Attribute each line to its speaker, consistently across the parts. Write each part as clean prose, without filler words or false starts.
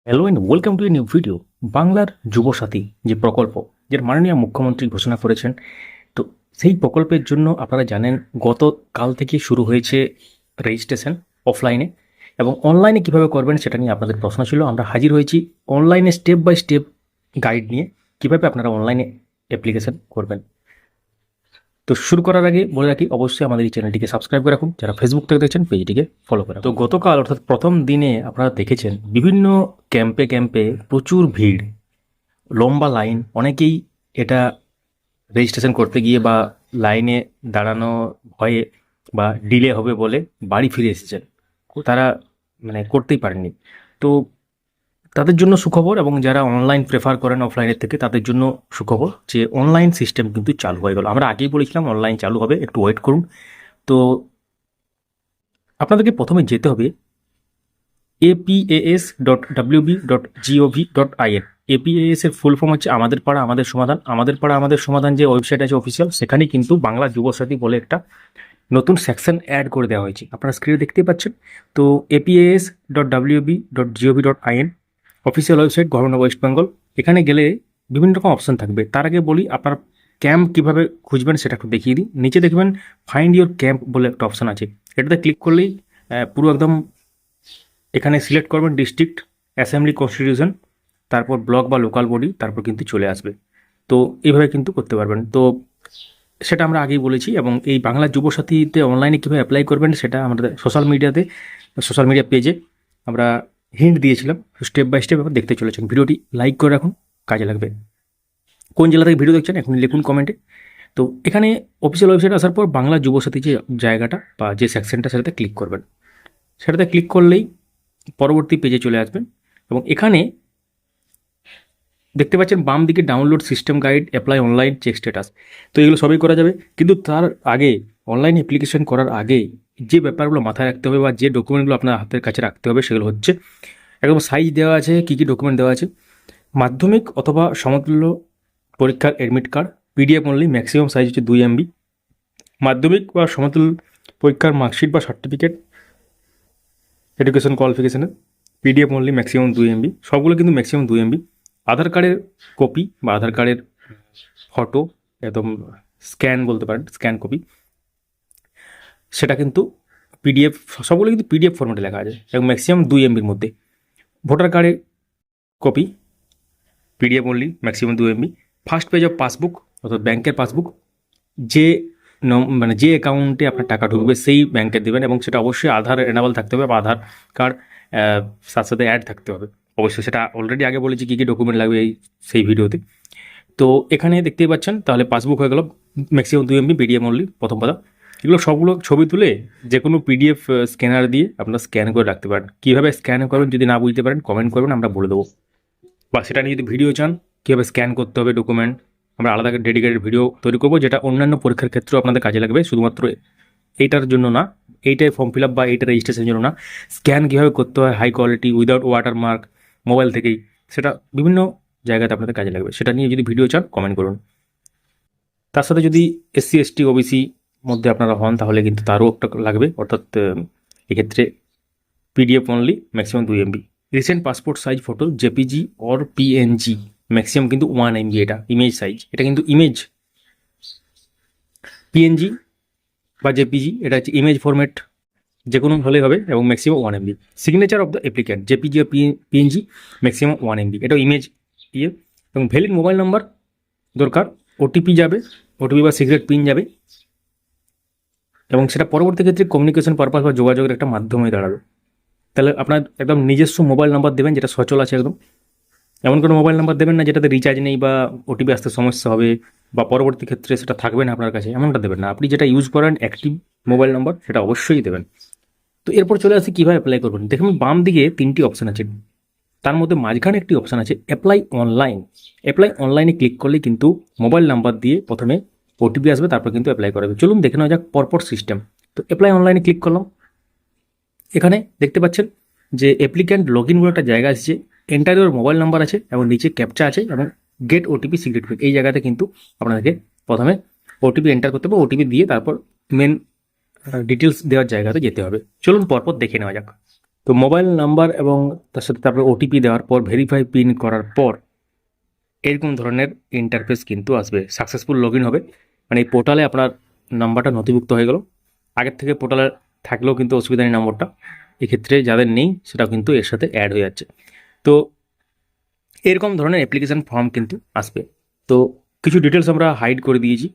Speaker 1: Hello and welcome to a new video. বাংলার যুবসাথী যে প্রকল্প, যে মাননীয় মুখ্যমন্ত্রী ঘোষণা করেছেন, তো সেই প্রকল্পের জন্য আপনারা জানেন গতকাল থেকে শুরু হয়েছে রেজিস্ট্রেশন অফলাইনে, এবং অনলাইনে কিভাবে করবেন সেটা নিয়ে আপনাদের প্রশ্ন ছিল। আমরা হাজির হয়েছি অনলাইনে স্টেপ বাই স্টেপ গাইড নিয়ে কিভাবে আপনারা অনলাইনে অ্যাপ্লিকেশন করবেন। তো শুরু করার আগে বলে রাখি, অবশ্যই আমাদের এই চ্যানেলটিকে সাবস্ক্রাইব করে রাখুন, যারা ফেসবুক থেকে দেখছেন পেজটিকে ফলো করে রাখুন। তো গতকাল অর্থাৎ প্রথম দিনে আপনারা দেখেছেন বিভিন্ন ক্যাম্পে ক্যাম্পে প্রচুর ভিড়, লম্বা লাইন। অনেকেই এটা রেজিস্ট্রেশন করতে গিয়ে বা লাইনে দাঁড়ানো ভয়ে বা ডিলে হবে বলে বাড়ি ফিরে এসেছেন, তারা করতেই পারেননি। তো তাদের জন্য সুখবর, এবং যারা অনলাইন প্রেফার করেন অফলাইনের থেকে তাদের জন্য সুখবর যে অনলাইন সিস্টেম কিন্তু চালু হয়ে গেল। আমরা আগেই বলেছিলাম অনলাইন চালু হবে, একটু ওয়েট করুন। তো আপনাদেরকে প্রথমে যেতে হবে apas.wb.gov.in। এপিএএস এর ফুল ফর্ম হচ্ছে আমাদের পাড়া আমাদের সমাধান। আমাদের পাড়া আমাদের সমাধান যে ওয়েবসাইট আছে অফিসিয়াল, সেখানে কিন্তু বাংলা যুবসাথী বলে একটা নতুন সেকশন অ্যাড করে দেওয়া হয়েছে, আপনারা স্ক্রিনে দেখতেই পাচ্ছেন। তো apas.wb.gov.in official website, government of West Bengal. এখানে গেলে বিভিন্ন রকম অপশন থাকবে। তার আগে বলি আপনার ক্যাম্প কীভাবে খুঁজবেন সেটা একটু দেখিয়ে দিই। নিচে দেখবেন ফাইন্ড ইউর ক্যাম্প বলে একটা অপশন আছে, এটাতে ক্লিক করলেই পুরো একদম এখানে সিলেক্ট করবেন ডিস্ট্রিক্ট, অ্যাসেম্বলি, কনস্টিটিউশন, তারপর ব্লক বা লোকাল বডি, তারপর কিন্তু চলে আসবে। তো এইভাবে কিন্তু করতে পারবেন। তো সেটা আমরা আগেই বলেছি, এবং এই বাংলা যুবসাথীতে অনলাইনে কীভাবে অ্যাপ্লাই করবেন সেটা আমাদের সোশ্যাল মিডিয়া পেজে আমরা হিন্ট দিয়েছিলাম। স্টেপ বাই স্টেপ এখন দেখতে চলেছেন। ভিডিওটি লাইক করে রাখুন, কাজে লাগবে। কোন জেলা থেকে ভিডিও দেখছেন এখন লিখুন কমেন্টে। তো এখানে অফিসিয়াল ওয়েবসাইট আসার পর বাংলা যুবসাথী যে জায়গাটা বা যে সেকশনটা সেটাতে ক্লিক করবেন। সেটাতে ক্লিক করলেই পরবর্তী পেজে চলে আসবেন, এবং এখানে দেখতে পাচ্ছেন বাম দিকে download system guide, apply online, check status. তো এগুলো সবই করা যাবে, কিন্তু তার আগে অনলাইন অ্যাপ্লিকেশন করার আগে যে ব্যাপারগুলো মাথায় রাখতে হবে বা যে ডকুমেন্টগুলো আপনার হাতের কাছে রাখতে হবে সেগুলো হচ্ছে, একদম সাইজ দেওয়া আছে, কী কী ডকুমেন্ট দেওয়া আছে। মাধ্যমিক অথবা সমতুল্য পরীক্ষার admit card, PDF only, maximum size হচ্ছে 2 MB। মাধ্যমিক বা সমতুল্য পরীক্ষার মার্কশিট বা সার্টিফিকেট, এডুকেশন কোয়ালিফিকেশনের পিডিএফ অনলি, ম্যাক্সিমাম 2 MB। সবগুলো কিন্তু ম্যাক্সিমাম 2 MB। আধার কার্ডের কপি বা আধার কার্ডের ফটো, একদম স্ক্যান বলতে পারেন, স্ক্যান কপি, সেটা কিন্তু পিডিএফ, সবগুলো কিন্তু পিডিএফ ফরম্যাটে লেখা আছে, এবং ম্যাক্সিমাম 2 MBর মধ্যে। ভোটার কার্ডের copy, PDF only, maximum 2 MB। First page of passbook অর্থাৎ ব্যাংকের পাসবুক, যে যে অ্যাকাউন্টে আপনার টাকা ঢুকবে সেই ব্যাংকে দেবেন, এবং সেটা অবশ্যই আধার এনাবল থাকতে হবে বা আধার কার্ড সাথে সাথে অ্যাড থাকতে হবে অবশ্যই। সেটা অলরেডি আগে বলেছি কী কী ডকুমেন্ট লাগবে সেই ভিডিওতে। তো এখানে দেখতেই পাচ্ছেন, তাহলে পাসবুক হয়ে গেল, ম্যাক্সিমাম 2 MB, পিডিএফ অনলি প্রথম কথা। এগুলো সবগুলো ছবি তুলে যে কোনো পিডিএফ স্ক্যানার দিয়ে আপনারা স্ক্যান করে রাখতে পারেন। কীভাবে স্ক্যান করবেন যদি না বুঝতে পারেন কমেন্ট করবেন, আমরা বলে দেবো। বা সেটা নিয়ে যদি ভিডিও চান কীভাবে স্ক্যান করতে হবে ডকুমেন্ট, আমরা আলাদা ডেডিকেটেড ভিডিও তৈরি করবো, যেটা অন্যান্য পরীক্ষার ক্ষেত্রেও আপনাদের কাজে লাগবে, শুধুমাত্র এইটার জন্য না, এইটাই ফর্ম ফিল আপ বা এইটার রেজিস্ট্রেশনের জন্য না। স্ক্যান কীভাবে করতে হয় high quality without watermark mobile থেকেই, সেটা বিভিন্ন জায়গাতে আপনাদের কাজে লাগবে। সেটা নিয়ে যদি ভিডিও চান কমেন্ট করুন। তার সাথে যদি SC ST OBC মধ্যে আপনারা হন তাহলে কিন্তু তারও একটা লাগবে, অর্থাৎ এক্ষেত্রে PDF only, maximum 2 MB। Recent passport size photo, JPG or PNG, maximum কিন্তু 1 MB। এটা ইমেজ সাইজ, এটা কিন্তু ইমেজ। PNG বা জেপিজি এটা হচ্ছে ইমেজ ফরম্যাট, যে কোনো হলেই হবে, এবং maximum 1 MB। Signature of the applicant, JPG আর PNG, ম্যাক্সিমাম 1 MB। এটা ইমেজ ইয়ে, এবং ভ্যালিড মোবাইল নাম্বার দরকার, ওটিপি যাবে, ওটিপি বা সিক্রেট পিন যাবে, এবং সেটা পরবর্তী ক্ষেত্রে কমিউনিকেশন পারপাস বা যোগাযোগের একটা মাধ্যম হয়ে দাঁড়াবে। তাহলে আপনার একদম নিজস্ব মোবাইল নাম্বার দেবেন, যেটা সচল আছে একদম। এমন কোনো মোবাইল নাম্বার দেবেন না যেটাতে রিচার্জ নেই বা ওটিপি আসতে সমস্যা হবে বা পরবর্তী ক্ষেত্রে সেটা থাকবে না আপনার কাছে, এমনটা দেবেন না। আপনি যেটা ইউজ করেন অ্যাক্টিভ মোবাইল নাম্বার, সেটা অবশ্যই দেবেন। তো এরপর চলে আসি কীভাবে অ্যাপ্লাই করবেন। দেখুন বাম দিকে 3টি অপশান আছে, তার মধ্যে মাঝখানে একটি অপশান আছে অ্যাপ্লাই অনলাইন। অ্যাপ্লাই অনলাইনে ক্লিক করলে কিন্তু মোবাইল নাম্বার দিয়ে প্রথমে ওটিপি আসবে, তারপর কিন্তু অ্যাপ্লাই করাবে। চলুন দেখে নেওয়া যাক পরপর সিস্টেম। তো অ্যাপ্লাই অনলাইনে ক্লিক করলাম। এখানে দেখতে পাচ্ছেন যে অ্যাপ্লিক্যান্ট লগ ইন বলে একটা জায়গা আসছে, এন্টার ইউর মোবাইল নাম্বার আছে, এবং নিচে ক্যাপচা আছে, এবং গেট ওটিপি সিক্রেট পিন। এই জায়গাতে কিন্তু আপনাদেরকে প্রথমে ওটিপি এন্টার করতে হবে, ওটিপি দিয়ে তারপর মেন ডিটেলস দেওয়ার জায়গাতে যেতে হবে। চলুন পরপর দেখে নেওয়া যাক। তো মোবাইল নাম্বার এবং তার সাথে তারপরে ওটিপি দেওয়ার পর ভেরিফাই পিন করার পর এরকম ধরনের ইন্টারফেস কিন্তু আসবে, সাকসেসফুল লগ ইন হবে, মানে এই পোর্টালে আপনার নাম্বারটা নথিভুক্ত হয়ে গেল। আগের থেকে পোর্টালে থাকলেও কিন্তু অসুবিধা নেই নম্বরটা, এক্ষেত্রে যাদের নেই সেটাও কিন্তু এর সাথে অ্যাড হয়ে যাচ্ছে। তো এরকম ধরনের অ্যাপ্লিকেশান ফর্ম কিন্তু আসবে। তো কিছু ডিটেলস আমরা হাইড করে দিয়েছি।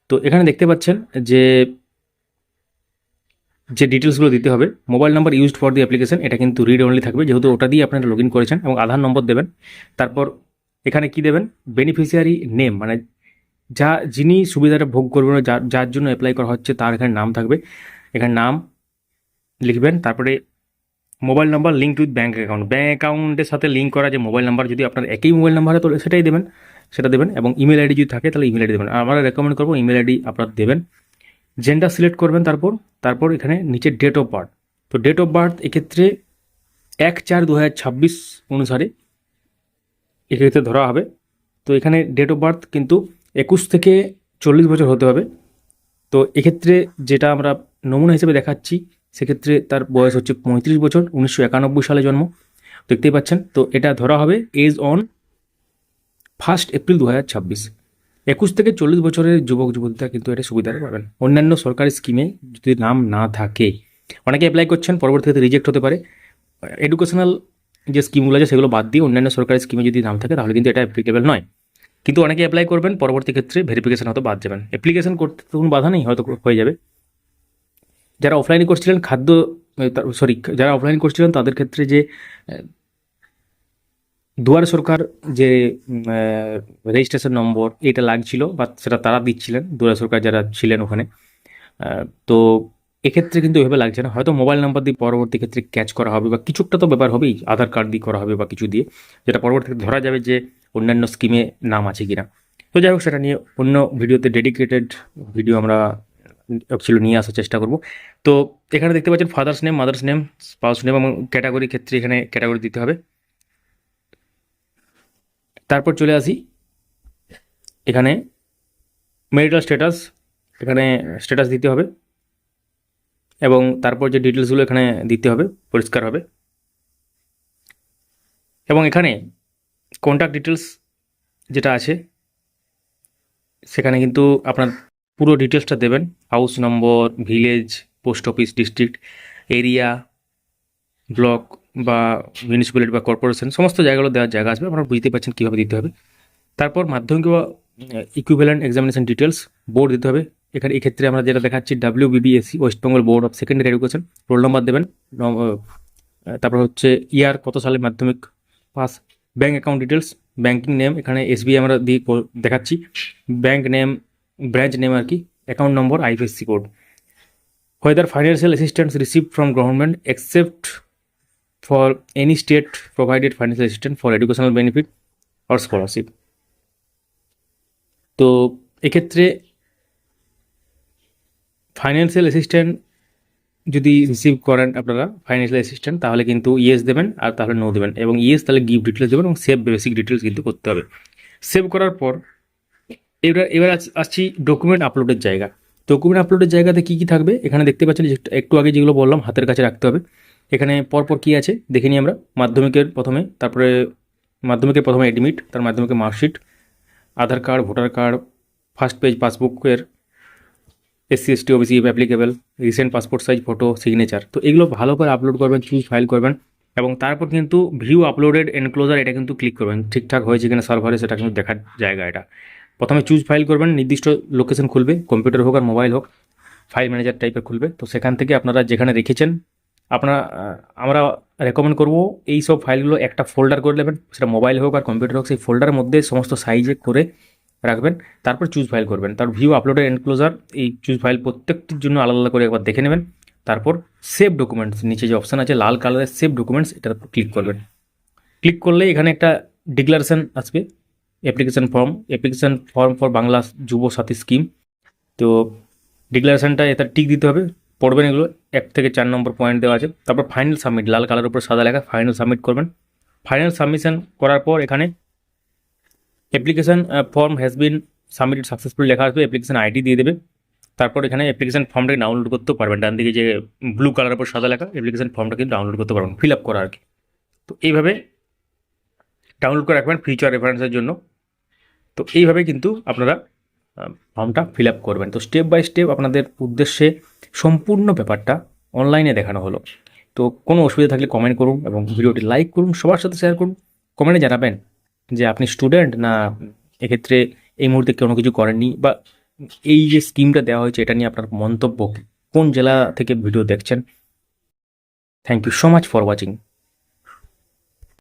Speaker 1: তো এখানে দেখতে পাচ্ছেন যে যে ডিটেলসগুলো দিতে হবে, mobile number used for the application, এটা কিন্তু রিড অনলি থাকবে যেহেতু ওটা দিয়ে আপনারা লগ ইন করেছেন, এবং আধার নম্বর দেবেন। তারপর এখানে কি দেবেন, বেনিফিশিয়ারি নেম, মানে যিনি সুবিধাটা ভোগ করবেন, যার জন্য অ্যাপ্লাই করা হচ্ছে তার এখানে নাম থাকবে, এখানে নাম লিখবেন। তারপরে mobile number link with bank account, bank অ্যাকাউন্টের সাথে লিঙ্ক করা যে মোবাইল নাম্বার, যদি আপনার একই মোবাইল নাম্বার হয় তাহলে সেটাই দেবেন, সেটা দেবেন। এবং ইমেল আইডি যদি থাকে তাহলে ইমেল আইডি দেবেন। আমরা রেকমেন্ড করবো ইমেল আইডি আপনার দেবেন। জেন্ডার সিলেক্ট করবেন, তারপর এখানে নিচে ডেট অফ বার্থ। তো ডেট অফ বার্থ এক্ষেত্রে 1/4/2026 অনুসারে এক্ষেত্রে ধরা হবে। তো এখানে ডেট অফ বার্থ কিন্তু 21 থেকে 40 বছর হতে হবে। তো এক্ষেত্রে যেটা আমরা নমুনা হিসেবে দেখাচ্ছি, সেক্ষেত্রে তার বয়স হচ্ছে 35 বছর, 1991 সালে জন্ম, দেখতেই পাচ্ছেন। তো এটা ধরা হবে এজ অন 1 এপ্রিল 2026। 21 থেকে 40 বছরের যুবক যুবতীরা কিন্তু এটা সুবিধাটা পাবেন। অন্যান্য সরকারি স্কিমে যদি নাম না থাকে, অনেকে অ্যাপ্লাই করছেন, পরবর্তীতে রিজেক্ট হতে পারে। এডুকেশনাল যে স্কিমগুলো আছে সেগুলো বাদ দিয়ে অন্যান্য সরকারি স্কিমে যদি নাম থাকে তাহলে কিন্তু এটা অ্যাপ্লিকেবল নয়। কিন্তু অনেকে অ্যাপ্লাই করবেন, পরবর্তী ক্ষেত্রে ভেরিফিকেশন হয়তো বাদ যাবেন। অ্যাপ্লিকেশন করতে তো কোনো বাধা নেই, হয়তো হয়ে যাবে। যারা অফলাইনে করছিলেন যারা অফলাইন করছিলেন তাদের ক্ষেত্রে যে দুয়ারে সরকার যে রেজিস্ট্রেশন নম্বর এটা লাগছিল, বা সেটা তারা দিচ্ছিলেন, দুয়ারে সরকার যারা ছিলেন ওখানে। তো এক্ষেত্রে কিন্তু এভাবে লাগছে না, হয়তো মোবাইল নাম্বার দিয়ে পরবর্তী ক্ষেত্রে ক্যাচ করা হবে, বা কিছু একটা তো ব্যাপার হবেই, আধার কার্ড দিয়ে করা হবে বা কিছু দিয়ে, যেটা পরবর্তীতে ধরা যাবে যে অন্যান্য স্কিমে নাম আছে কিনা। তো যাই হোক, সেটা নিয়ে অন্য ভিডিওতে ডেডিকেটেড ভিডিও আমরা অ্যাকচুয়ালি নিয়ে আসার চেষ্টা করব। তো এখানে দেখতে পাচ্ছেন father's name, mother's name, spouse name, এবং ক্যাটাগরি ক্ষেত্রে এখানে ক্যাটাগরি দিতে হবে। তারপর চলে আসি এখানে ম্যারিটাল স্ট্যাটাস, এখানে স্ট্যাটাস দিতে হবে, এবং তারপর যে ডিটেলসগুলো এখানে দিতে হবে পরিষ্কার হবে। এবং এখানে কন্ট্যাক্ট ডিটেলস যেটা আছে সেখানে কিন্তু আপনার পুরো ডিটেলসটা দেবেন, হাউস নম্বর, village, post office, district, area, block বা মিউনিসিপ্যালিটি বা কর্পোরেশন, সমস্ত জায়গাগুলো দেওয়ার জায়গা আসবে, আপনারা বুঝতে পারছেন কীভাবে দিতে হবে। তারপর মাধ্যমিক বা ইকুইভ্যালেন্ট এক্সামিনেশন ডিটেলস, বোর্ড দিতে হবে। এখানে এই ক্ষেত্রে আমরা যেটা দেখাচ্ছি WBBSC, West Bengal board of secondary education, roll number দেবেন। তারপর হচ্ছে ইয়ার কত সালে মাধ্যমিক pass. Bank account details, banking name, এখানে SBI আমরা দিয়ে দেখাচ্ছি, ব্যাঙ্ক নেম, ব্রাঞ্চ নেম আর কি, account number, IFSC code. Whether financial assistance receive from government except for any state provided financial assistant for educational benefit or scholarship. তো এক্ষেত্রে financial assistant যদি receive করেন আপনারা ফাইন্যান্সিয়াল অ্যাসিস্ট্যান্ট, তাহলে কিন্তু yes দেবেন, আর তাহলে নো দেবেন। এবং ইয়েস তাহলে গিভ ডিটেলস দেবেন, এবং সেভ বেসিক ডিটেলস কিন্তু করতে হবে। সেভ করার পর এবার আসছি ডকুমেন্ট আপলোডের জায়গা। ডকুমেন্ট আপলোডের জায়গাতে কী কী থাকবে এখানে দেখতে পাচ্ছেন, একটু আগে যেগুলো বললাম হাতের কাছে রাখতে হবে। এখানে পরপর কী আছে দেখে নিই আমরা। মাধ্যমিকের প্রথমে অ্যাডমিট, তার মাধ্যমিকের marksheet, Aadhaar card, voter card, first page পাসবুকের, SC ST OBC applicable, recent passport size photo, signature. তো এগুলো ভালো করে আপলোড করবেন, চুজ ফাইল করবেন, এবং তারপর কিন্তু ভিউ আপলোডেড এনক্লোজার এটা কিন্তু ক্লিক করবেন, ঠিকঠাক হয়েছে কিনা সার্ভারে সেটা কিন্তু দেখার জায়গা এটা। প্রথমে চুজ ফাইল করবেন, নির্দিষ্ট লোকেশন খুলবে, কম্পিউটার হোক আর মোবাইল হোক, ফাইল ম্যানেজার টাইপের খুলবে। তো সেখান থেকে আপনারা যেখানে রেখেছেন আমরা রেকমেন্ড করবো এই সব ফাইলগুলো একটা ফোল্ডার করে নেবেন, সেটা মোবাইল হোক আর কম্পিউটার হোক, সেই ফোল্ডারের মধ্যে সমস্ত সাইজে করে রাখবেন। তারপর চুজ ফাইল করবেন, তার ভিউ আপলোডেড এনক্লোজার, এই চুজ ফাইল প্রত্যেকটির জন্য আলাদা আলাদা করে একবার দেখে নেবেন। তারপর সেভ ডকুমেন্টস, নিচে যে অপশান আছে লাল কালারের সেভ ডকুমেন্টস, এটার উপর ক্লিক করবেন। ক্লিক করলে এখানে একটা ডিক্লারেশন আসবে, অ্যাপ্লিকেশন ফর্ম ফর বাংলা যুব সাথী স্কিম। তো ডিক্লারেশনটা এটা টিক দিতে হবে, পড়বেন এগুলো, 1 থেকে 4 নম্বর পয়েন্ট দেওয়া আছে। তারপর ফাইনাল সাবমিট, লাল কালারের উপর সাদা লেখা ফাইনাল সাবমিট করবেন। ফাইনাল সাবমিশন করার পর এখানে application form has been submitted successfully লেখা আসবে, অ্যাপ্লিকেশন ID দিয়ে দেবে। তারপর এখানে অ্যাপ্লিকেশন ফর্মটাকে ডাউনলোড করতেও পারবেন, ডান দিকে যে ব্লু কালারের উপর সাদা লেখা অ্যাপ্লিকেশন ফর্মটা কিন্তু ডাউনলোড করতে পারবেন, ফিল আপ করা আর কি। তো এইভাবে ডাউনলোড করে রাখবেন ফিউচার রেফারেন্সের জন্য। তো এইভাবে কিন্তু আপনারা ফর্মটা ফিল আপ করবেন। তো স্টেপ বাই স্টেপ আপনাদের উদ্দেশ্যে সম্পূর্ণ ব্যাপারটা অনলাইনে দেখানো হলো। তো কোনো অসুবিধা থাকলে কমেন্ট করুন এবং ভিডিওটি লাইক করুন, সবার সাথে শেয়ার করুন। কমেন্টে জানাবেন যে আপনি স্টুডেন্ট না এক্ষেত্রে এই মুহূর্তে কোনো কিছু করেননি, বা এই যে স্কিমটা দেওয়া হয়েছে এটা নিয়ে আপনার মন্তব্য কি? কোন জেলা থেকে ভিডিও দেখছেন? Thank you so much for watching.